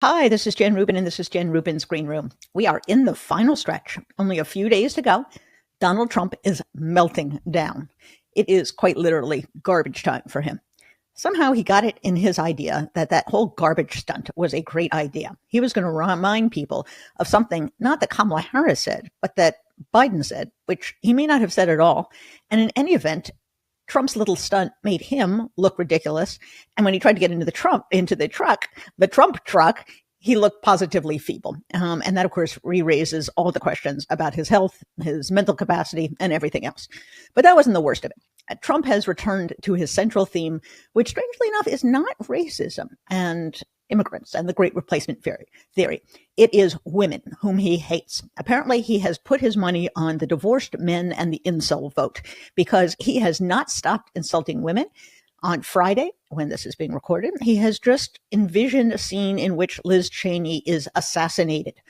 Hi, this is Jen Rubin, and this is Jen Rubin's Green Room. We are in the final stretch. Only a few days to go. Donald Trump is melting down. It is quite literally garbage time for him. Somehow he got it in his idea that that whole garbage stunt was a great idea. He was going to remind people of something not that Kamala Harris said, but that Biden said, which he may not have said at all. And in any event, Trump's little stunt made him look ridiculous. And when he tried to get into the Trump truck, he looked positively feeble. And that, of course, re-raises all the questions about his health, his mental capacity, and everything else. But that wasn't the worst of it. Trump has returned to his central theme, which strangely enough is not racism and immigrants and the great replacement theory. It is women whom he hates. Apparently, he has put his money on the divorced men and the incel vote because he has not stopped insulting women. On Friday, when this is being recorded, he has just envisioned a scene in which Liz Cheney is assassinated.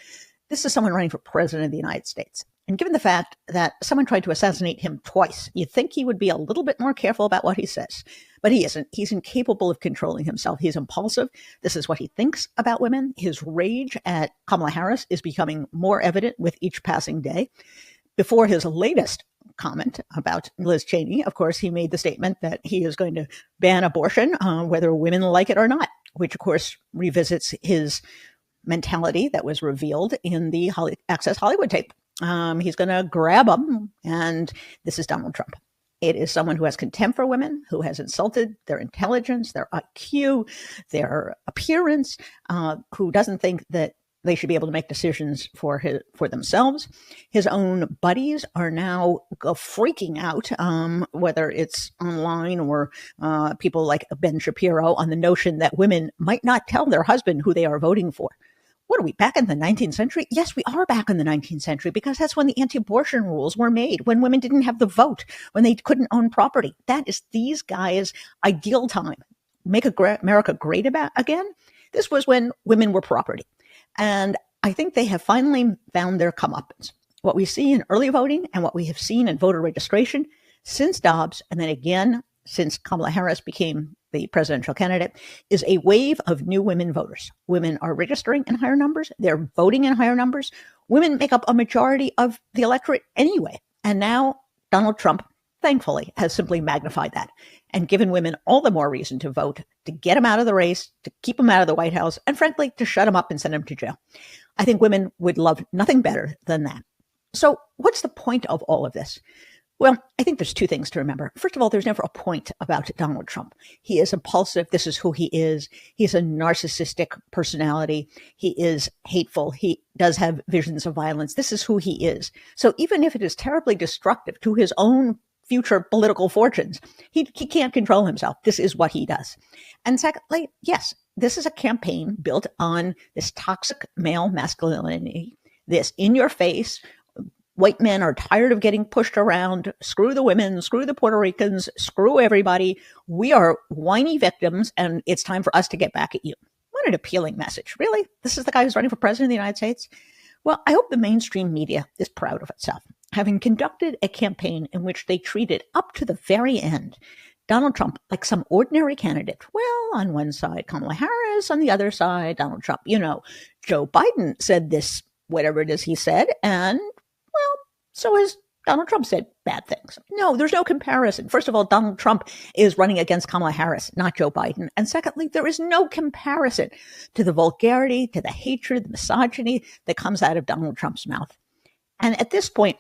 This is someone running for president of the United States. And given the fact that someone tried to assassinate him twice, you'd think he would be a little bit more careful about what he says. But he isn't. He's incapable of controlling himself. He's impulsive. This is what he thinks about women. His rage at Kamala Harris is becoming more evident with each passing day. Before his latest comment about Liz Cheney, of course, he made the statement that he is going to ban abortion, whether women like it or not, which, of course, revisits his mentality that was revealed in the Access Hollywood tape. He's going to grab them, and this is Donald Trump. It is someone who has contempt for women, who has insulted their intelligence, their IQ, their appearance, who doesn't think that they should be able to make decisions for themselves. His own buddies are now freaking out, whether it's online or people like Ben Shapiro, on the notion that women might not tell their husband who they are voting for. What are we, back in the 19th century? Yes, we are back in the 19th century because that's when the anti-abortion rules were made, when women didn't have the vote, when they couldn't own property. That is these guys' ideal time. Make America great again? This was when women were property. And I think they have finally found their comeuppance. What we see in early voting and what we have seen in voter registration since Dobbs, and then again since Kamala Harris became the presidential candidate, is a wave of new women voters. Women are registering in higher numbers. They're voting in higher numbers. Women make up a majority of the electorate anyway. And now Donald Trump, thankfully, has simply magnified that and given women all the more reason to vote, to get them out of the race, to keep them out of the White House, and frankly, to shut them up and send them to jail. I think women would love nothing better than that. So what's the point of all of this? Well, I think there's two things to remember. First of all, there's never a point about Donald Trump. He is impulsive. This is who he is. He's a narcissistic personality. He is hateful. He does have visions of violence. This is who he is. So even if it is terribly destructive to his own future political fortunes, he can't control himself. This is what he does. And secondly, yes, this is a campaign built on this toxic male masculinity, this in your face. White men are tired of getting pushed around. Screw the women, screw the Puerto Ricans, screw everybody. We are whiny victims, and it's time for us to get back at you. What an appealing message. Really? This is the guy who's running for president of the United States? Well, I hope the mainstream media is proud of itself, having conducted a campaign in which they treated up to the very end Donald Trump like some ordinary candidate. Well, on one side, Kamala Harris, on the other side, Donald Trump. You know, Joe Biden said this, whatever it is he said, and so has Donald Trump said bad things. No, there's no comparison. First of all, Donald Trump is running against Kamala Harris, not Joe Biden. And secondly, there is no comparison to the vulgarity, to the hatred, the misogyny that comes out of Donald Trump's mouth. And at this point,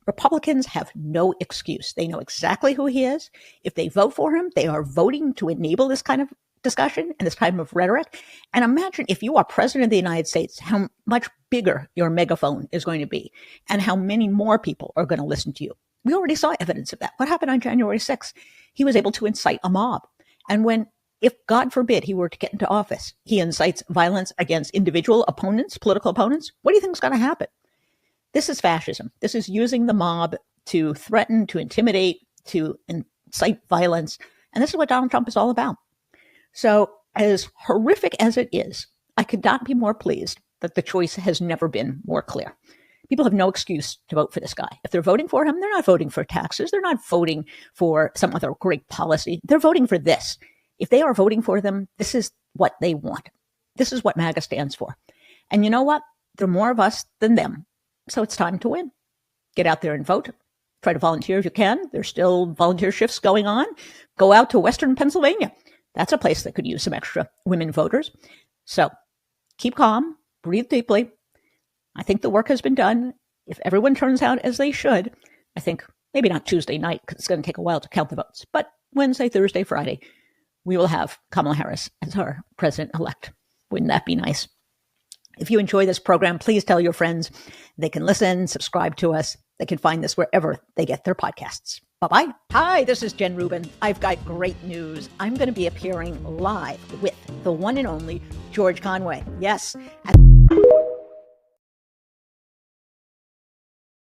Republicans have no excuse. They know exactly who he is. If they vote for him, they are voting to enable this kind of discussion and this kind of rhetoric. And imagine if you are president of the United States, how much bigger your megaphone is going to be and how many more people are going to listen to you. We already saw evidence of that. What happened on January 6th? He was able to incite a mob. And when, if God forbid, he were to get into office, he incites violence against individual opponents, political opponents, what do you think is going to happen? This is fascism. This is using the mob to threaten, to intimidate, to incite violence. And this is what Donald Trump is all about. So as horrific as it is, I could not be more pleased that the choice has never been more clear. People have no excuse to vote for this guy. If they're voting for him, they're not voting for taxes. They're not voting for some other great policy. They're voting for this. If they are voting for them, this is what they want. This is what MAGA stands for. And you know what? There are more of us than them. So it's time to win. Get out there and vote. Try to volunteer if you can. There's still volunteer shifts going on. Go out to Western Pennsylvania. That's a place that could use some extra women voters. So keep calm, breathe deeply. I think the work has been done. If everyone turns out as they should, I think maybe not Tuesday night, because it's going to take a while to count the votes, but Wednesday, Thursday, Friday, we will have Kamala Harris as our president-elect. Wouldn't that be nice? If you enjoy this program, please tell your friends. They can listen, subscribe to us. They can find this wherever they get their podcasts. Bye-bye. Hi, this is Jen Rubin. I've got great news. I'm going to be appearing live with the one and only George Conway. Yes.